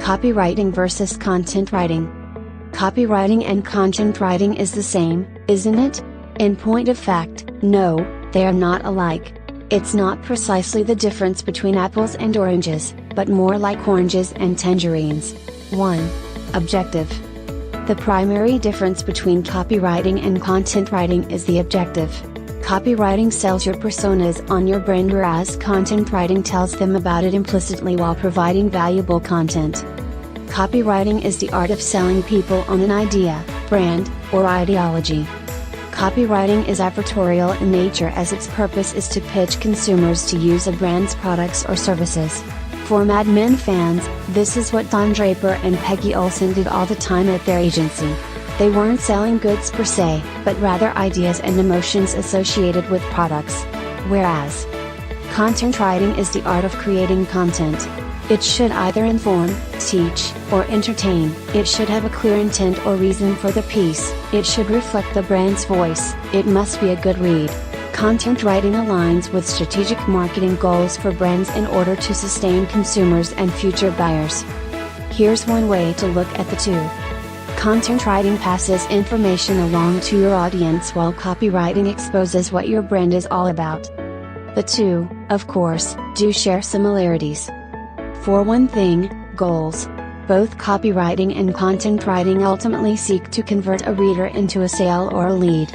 Copywriting versus content writing. Copywriting and content writing is the same, isn't it? In point of fact, no, they are not alike. It's not precisely the difference between apples and oranges, but more like oranges and tangerines. 1. Objective. The primary difference between copywriting and content writing is the objective. Copywriting sells your personas on your brand, whereas content writing tells them about it implicitly while providing valuable content. Copywriting is the art of selling people on an idea, brand, or ideology. Copywriting is advertorial in nature, as its purpose is to pitch consumers to use a brand's products or services. For Mad Men fans, this is what Don Draper and Peggy Olson did all the time at their agency. They weren't selling goods per se, but rather ideas and emotions associated with products. Whereas content writing is the art of creating content. It should either inform, teach, or entertain. It should have a clear intent or reason for the piece. It should reflect the brand's voice. It must be a good read. Content writing aligns with strategic marketing goals for brands in order to sustain consumers and future buyers. Here's one way to look at the two. Content writing passes information along to your audience, while copywriting exposes what your brand is all about. The two, of course, do share similarities. For one thing, goals. Both copywriting and content writing ultimately seek to convert a reader into a sale or a lead.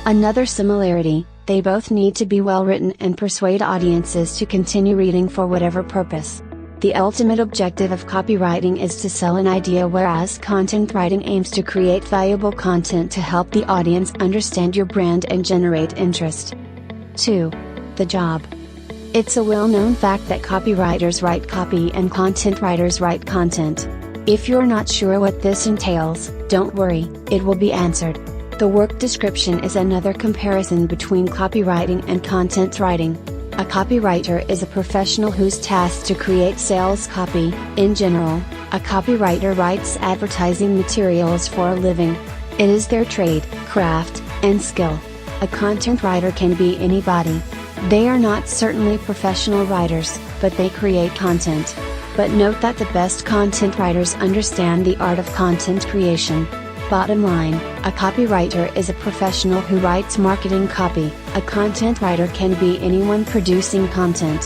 Another similarity, they both need to be well written and persuade audiences to continue reading for whatever purpose. The ultimate objective of copywriting is to sell an idea, whereas content writing aims to create valuable content to help the audience understand your brand and generate interest. 2. The job. It's a well-known fact that copywriters write copy and content writers write content. If you're not sure what this entails, don't worry, it will be answered. The work description is another comparison between copywriting and content writing. A copywriter is a professional who's tasked to create sales copy. In general, a copywriter writes advertising materials for a living. It is their trade, craft, and skill. A content writer can be anybody. They are not certainly professional writers, but they create content. But note that the best content writers understand the art of content creation. Bottom line, a copywriter is a professional who writes marketing copy. A content writer can be anyone producing content.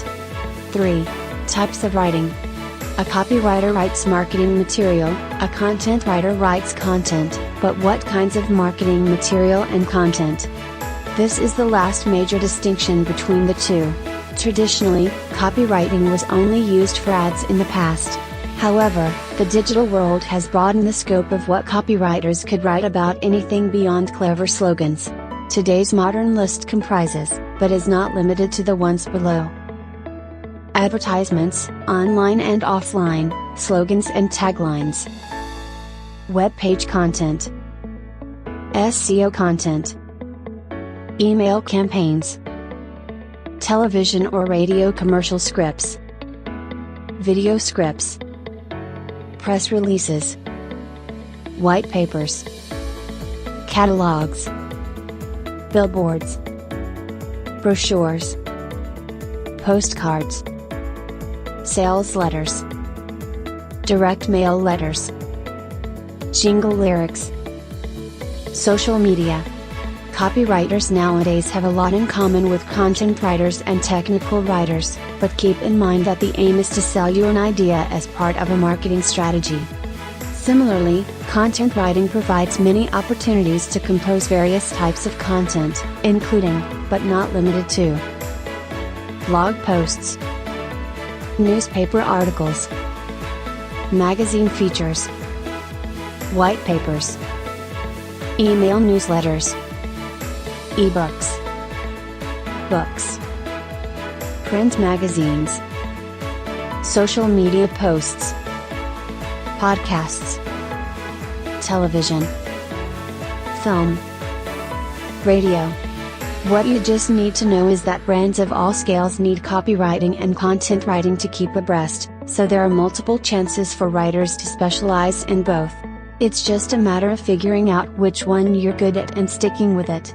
3. Types of writing. A copywriter writes marketing material, a content writer writes content, but what kinds of marketing material and content? This is the last major distinction between the two. Traditionally, copywriting was only used for ads in the past. However, the digital world has broadened the scope of what copywriters could write about anything beyond clever slogans. Today's modern list comprises, but is not limited to, the ones below: advertisements, online and offline, slogans and taglines, web page content, SEO content, email campaigns, television or radio commercial scripts, video scripts, press releases, white papers, catalogs, billboards, brochures, postcards, sales letters, direct mail letters, jingle lyrics, social media. Copywriters nowadays have a lot in common with content writers and technical writers, but keep in mind that the aim is to sell you an idea as part of a marketing strategy. Similarly, content writing provides many opportunities to compose various types of content, including, but not limited to, blog posts, newspaper articles, magazine features, white papers, email newsletters, ebooks, books, print magazines, social media posts, podcasts, television, film, radio. What you just need to know is that brands of all scales need copywriting and content writing to keep abreast, so there are multiple chances for writers to specialize in both. It's just a matter of figuring out which one you're good at and sticking with it.